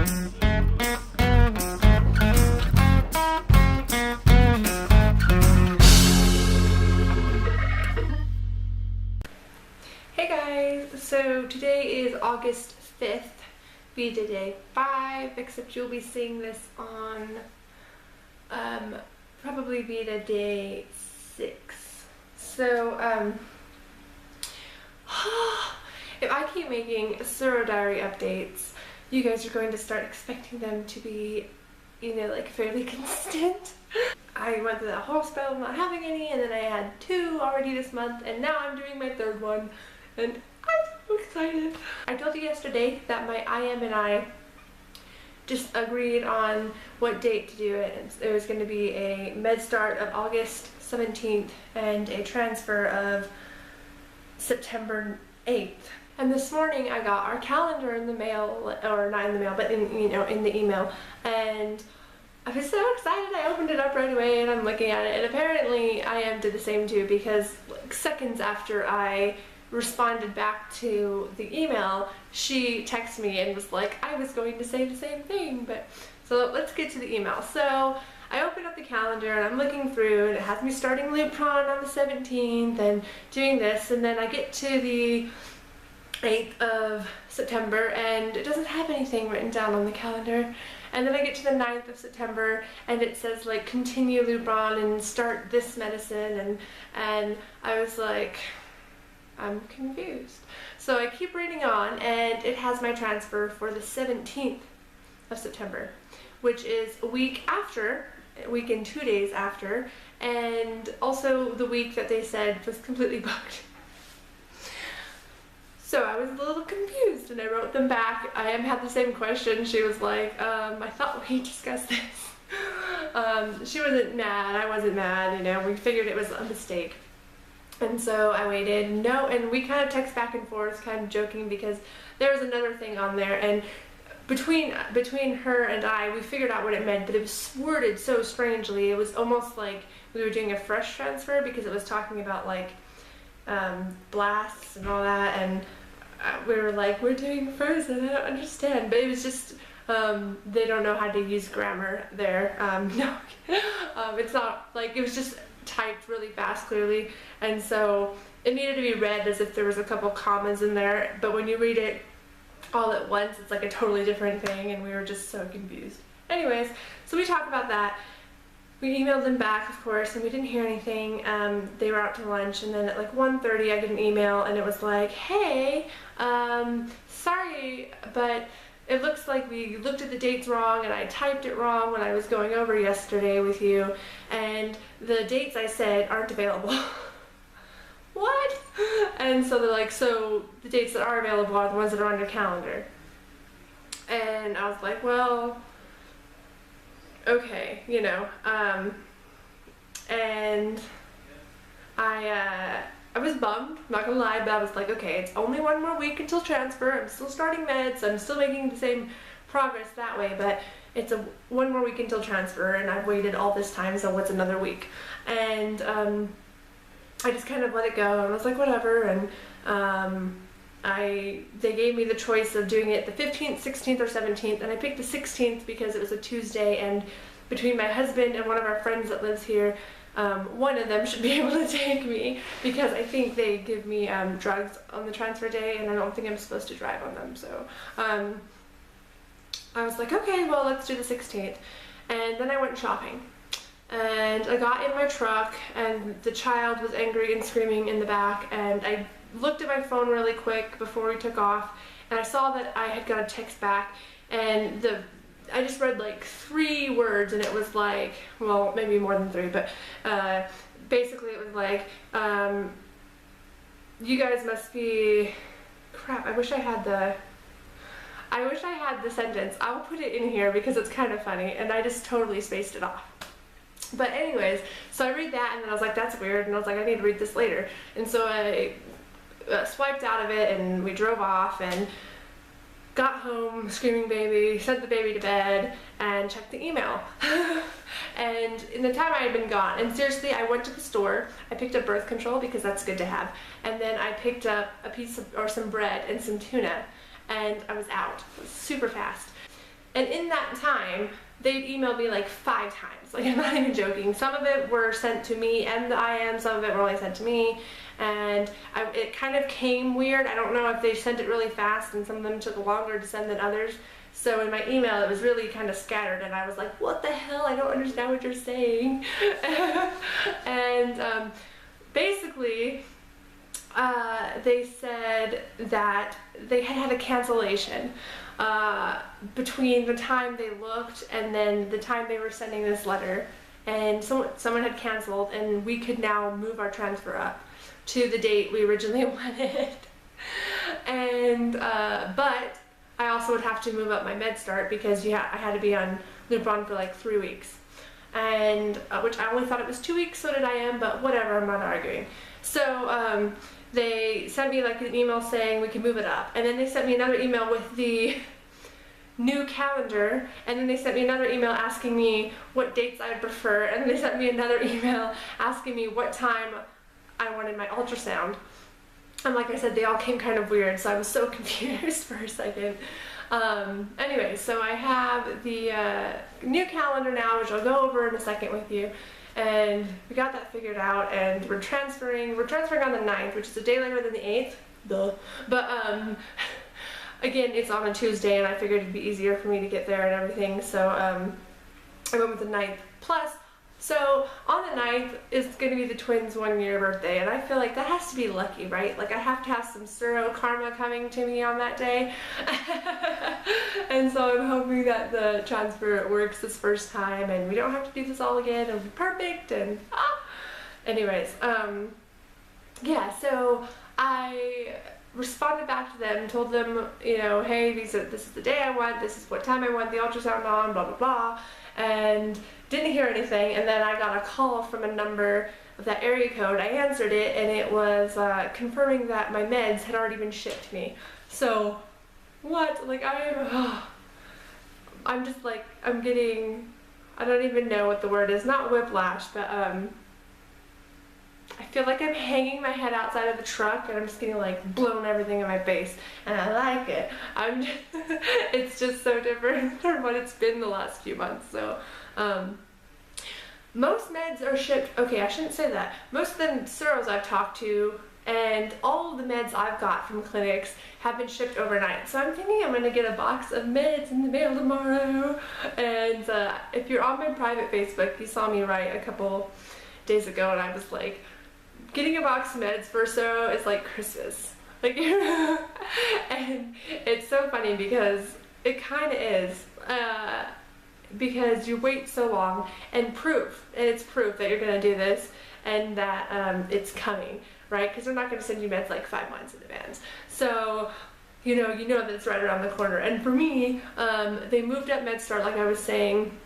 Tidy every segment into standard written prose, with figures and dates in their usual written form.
Hey guys, so today is August 5th, VEDA Day 5, except you'll be seeing this on probably VEDA Day 6. So if I keep making Surro diary updates, you guys are going to start expecting them to be, you know, like fairly consistent. I went through that whole spell of not having any, and then I had 2 already this month, and now I'm doing my 3rd one. And I'm so excited. I told you yesterday that my IM and I just agreed on what date to do it. And there was going to be a med start of August 17th and a transfer of September 8th. And this morning I got our calendar in the mail, or not in the mail, but in the email. And I was so excited. I opened it up right away and I'm looking at it. And apparently IM did the same too, because like seconds after I responded back to the email, she texted me and was like, I was going to say the same thing. But so let's get to the email. So I opened up the calendar and I'm looking through, and it has me starting Lupron on the 17th and doing this, and then I get to the 8th of September and it doesn't have anything written down on the calendar. And then I get to the 9th of September and it says like continue Lupron and start this medicine, and I was like, I'm confused. So I keep reading on, and it has my transfer for the 17th of September, which is a week and 2 days after, and also the week that they said was completely booked. So I was a little confused, and I wrote them back. I had the same question. She was like, I thought we discussed this. She wasn't mad, I wasn't mad, you know, we figured it was a mistake. And so I waited, and we kind of text back and forth, kind of joking, because there was another thing on there, and between her and I, we figured out what it meant, but it was worded so strangely. It was almost like we were doing a fresh transfer, because it was talking about like blasts and all that, and we were like, we're doing frozen, I don't understand. But it was just, they don't know how to use grammar there. No, it's not like, it was just typed really fast, clearly, and so it needed to be read as if there was a couple commas in there, but when you read it all at once, it's like a totally different thing, and we were just so confused. Anyways, so we talked about that. We emailed them back, of course, and we didn't hear anything. They were out to lunch, and then at like 1:30 I get an email, and it was like, hey, sorry, but it looks like we looked at the dates wrong, and I typed it wrong when I was going over yesterday with you, and the dates I said aren't available. What? And so they're like, so the dates that are available are the ones that are on your calendar. And I was like, well, okay, you know, and I was bummed, not gonna lie, but I was like, okay, it's only 1 more week until transfer. I'm still starting meds, I'm still making the same progress that way, but it's 1 more week until transfer, and I've waited all this time, so what's another week? And I just kind of let it go, and I was like, whatever, and they gave me the choice of doing it the 15th, 16th, or 17th, and I picked the 16th because it was a Tuesday, and between my husband and one of our friends that lives here, one of them should be able to take me, because I think they give me drugs on the transfer day, and I don't think I'm supposed to drive on them. So I was like, okay, well, let's do the 16th. And then I went shopping, and I got in my truck, and the child was angry and screaming in the back, and I looked at my phone really quick before we took off, and I saw that I had got a text back, and I just read like 3 words, and it was like, well, maybe more than 3, but basically it was like, you guys must be, crap, I wish I had the sentence. I'll put it in here because it's kind of funny, and I just totally spaced it off. But anyways, so I read that, and then I was like, that's weird, and I was like, I need to read this later. And so I swiped out of it, and we drove off, and got home, screaming baby, sent the baby to bed, and checked the email. And in the time I had been gone, and seriously, I went to the store, I picked up birth control because that's good to have, and then I picked up a piece of, or some bread and some tuna, and I was out. It was super fast. And in that time, they'd emailed me like 5 times. Like, I'm not even joking. Some of it were sent to me and the IM, some of it were only sent to me. And it kind of came weird. I don't know if they sent it really fast and some of them took longer to send than others. So in my email, it was really kind of scattered, and I was like, what the hell? I don't understand what you're saying. And basically, they said that they had a cancellation between the time they looked and then the time they were sending this letter. And someone had canceled, and we could now move our transfer up to the date we originally wanted. And but I also would have to move up my med start because I had to be on Lupron for like 3 weeks, and which I only thought it was 2 weeks, so did IM, but whatever, I'm not arguing. So they sent me like an email saying we can move it up, and then they sent me another email with the new calendar, and then they sent me another email asking me what dates I would prefer, and then they sent me another email asking me what time I wanted my ultrasound. And like I said, they all came kind of weird, so I was so confused for a second. Anyway, so I have the new calendar now, which I'll go over in a second with you. And we got that figured out, and we're transferring on the 9th, which is a day later than the 8th. Duh. But again, it's on a Tuesday, and I figured it'd be easier for me to get there and everything, so I went with the 9th. Plus, so on the 9th is going to be the twins' 1-year birthday, and I feel like that has to be lucky, right? Like, I have to have some Surro karma coming to me on that day. And so I'm hoping that the transfer works this first time and we don't have to do this all again. It'll be perfect. And anyways, yeah, so I responded back to them, told them, you know, hey, this is the day I want, this is what time I want the ultrasound on, blah blah blah, and didn't hear anything. And then I got a call from a number of that area code. I answered it, and it was confirming that my meds had already been shipped to me. So what? Like, I'm just like, I'm getting, I don't even know what the word is, not whiplash, but I feel like I'm hanging my head outside of the truck and I'm just getting like blown everything in my face, and I like it. It's just so different from what it's been the last few months. So most meds are shipped, okay, I shouldn't say that. Most of the Surros I've talked to and all of the meds I've got from clinics have been shipped overnight. So I'm thinking I'm gonna get a box of meds in the mail tomorrow. And if you're on my private Facebook, you saw me write a couple days ago, and I was like, getting a box of meds for Surro is like Christmas. Like, and it's so funny because it kind of is. Because you wait so long, and it's proof that you're gonna do this and that it's coming, right? Because they're not gonna send you meds like 5 months in advance. So you know that it's right around the corner. And for me, they moved up MedStart, like I was saying,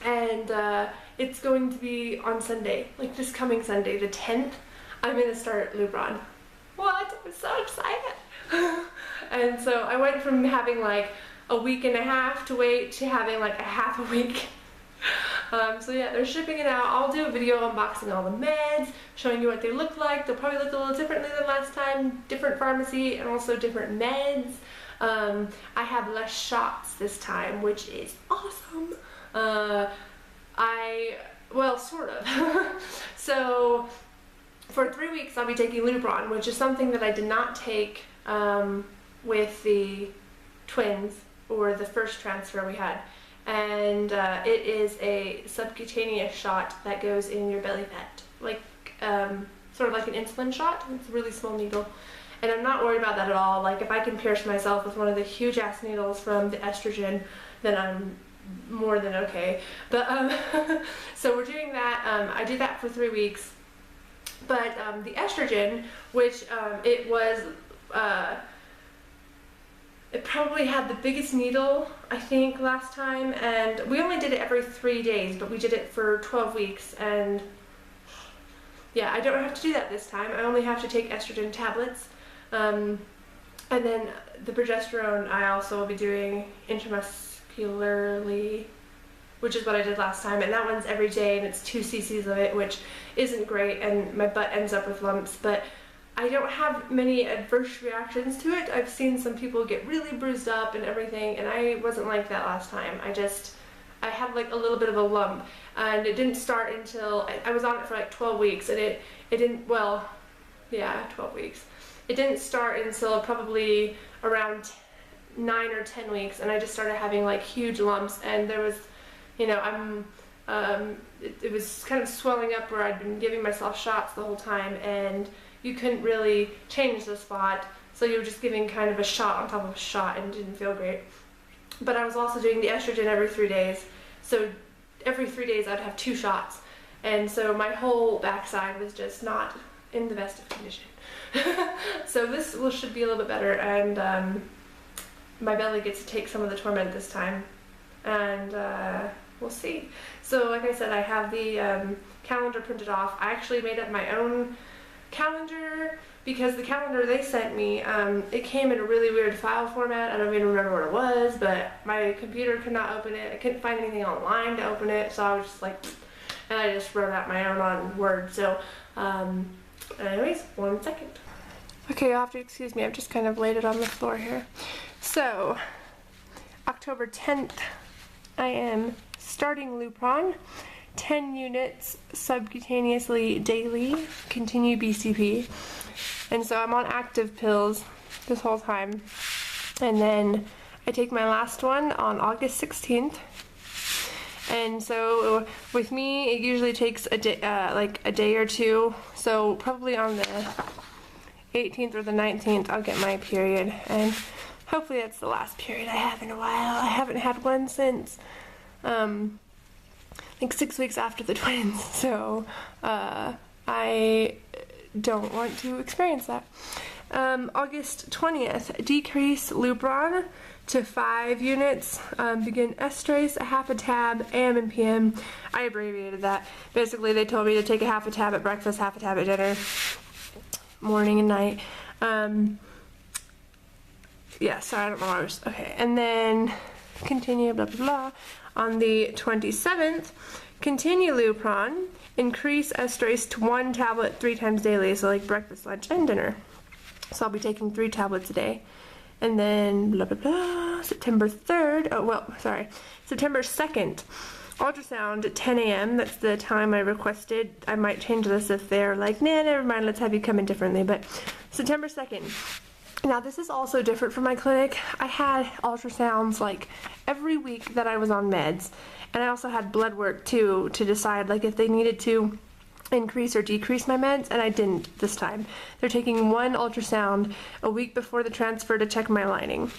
and it's going to be on Sunday, like this coming Sunday, the 10th. I'm gonna start Lupron. What? I'm so excited. And so I went from having like a week and a half to wait to having like a half a week. So yeah, they're shipping it out. I'll do a video unboxing all the meds, showing you what they look like. They'll probably look a little differently than last time, different pharmacy and also different meds. I have less shots this time, which is awesome. Well, sort of. So for 3 weeks I'll be taking Lupron, which is something that I did not take with the twins or the first transfer we had. And it is a subcutaneous shot that goes in your belly fat, like sort of like an insulin shot. It's a really small needle, and I'm not worried about that at all. Like, if I can pierce myself with one of the huge ass needles from the estrogen, then I'm more than okay. But so we're doing that. I did that for 3 weeks, but the estrogen, which it probably had the biggest needle, I think, last time, and we only did it every 3 days, but we did it for 12 weeks, and yeah, I don't have to do that this time. I only have to take estrogen tablets, and then the progesterone I also will be doing intramuscularly, which is what I did last time, and that one's every day, and it's 2 cc's of it, which isn't great, and my butt ends up with lumps, but I don't have many adverse reactions to it. I've seen some people get really bruised up and everything, and I wasn't like that last time. I had like a little bit of a lump, and it didn't start until I was on it for like 12 weeks, and it didn't, well, yeah, 12 weeks. It didn't start until probably around 9 or 10 weeks, and I just started having like huge lumps, and there was, you know, it was kind of swelling up where I'd been giving myself shots the whole time, and you couldn't really change the spot, so you were just giving kind of a shot on top of a shot, and it didn't feel great. But I was also doing the estrogen every 3 days, so every 3 days I'd have 2 shots, and so my whole backside was just not in the best of condition. So this should be a little bit better, and my belly gets to take some of the torment this time, and we'll see. So like I said, I have the calendar printed off. I actually made up my own calendar because the calendar they sent me, it came in a really weird file format. I don't even remember what it was, but my computer could not open it. I couldn't find anything online to open it, so I was just like, and I just wrote out my own on Word. So anyways, 1 second. Okay, you'll have to excuse me, I've just kind of laid it on the floor here. So October 10th, I am starting Lupron, 10 units subcutaneously daily, continue BCP. And so I'm on active pills this whole time. And then I take my last one on August 16th. And so with me, it usually takes a day, like a day or two. So probably on the 18th or the 19th, I'll get my period. And hopefully that's the last period I have in a while. I haven't had one since like 6 weeks after the twins, so I don't want to experience that. August 20th, decrease Lupron to 5 units, begin estrase, a half a tab, AM and PM. I abbreviated that. Basically, they told me to take a half a tab at breakfast, half a tab at dinner, morning and night. Yeah, so I don't know what I was, okay, and then continue, blah, blah, blah. On the 27th, continue Lupron, increase estrase to 1 tablet 3 times daily, so like breakfast, lunch, and dinner. So I'll be taking 3 tablets a day. And then blah, blah, blah, September 3rd, oh, well, sorry, September 2nd, ultrasound at 10 a.m., that's the time I requested. I might change this if they're like, nah, never mind, let's have you come in differently, but September 2nd. Now this is also different from my clinic. I had ultrasounds like every week that I was on meds, and I also had blood work too to decide like if they needed to increase or decrease my meds, and I didn't this time. They're taking 1 ultrasound a week before the transfer to check my lining,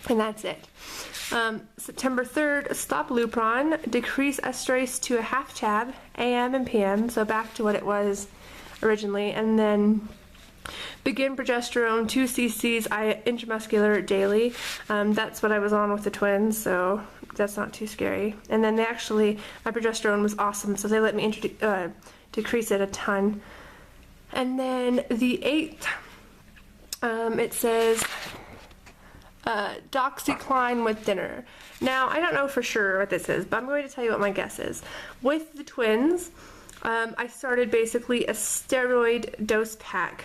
and that's it. September 3rd, stop Lupron, decrease estrase to a half tab, AM and PM, so back to what it was originally, and then begin progesterone 2 cc's intramuscular daily. That's what I was on with the twins, so that's not too scary. And then they actually, my progesterone was awesome, so they let me decrease it a ton. And then the 8th, it says doxycycline with dinner. Now, I don't know for sure what this is, but I'm going to tell you what my guess is. With the twins, I started basically a steroid dose pack.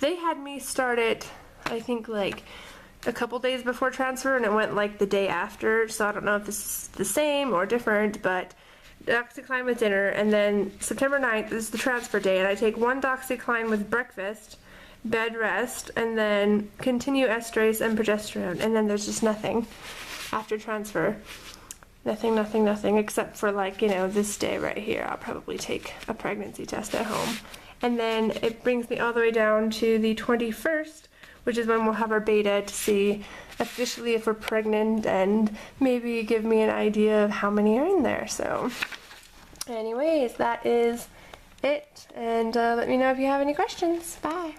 They had me start it, I think, like a couple days before transfer, and it went like the day after, so I don't know if this is the same or different, but doxycycline with dinner, and then September 9th is the transfer day, and I take 1 doxycycline with breakfast, bed rest, and then continue estrase and progesterone, and then there's just nothing after transfer. Nothing, nothing, nothing, except for like, you know, this day right here, I'll probably take a pregnancy test at home. And then it brings me all the way down to the 21st, which is when we'll have our beta to see officially if we're pregnant and maybe give me an idea of how many are in there. So anyways, that is it. And let me know if you have any questions. Bye.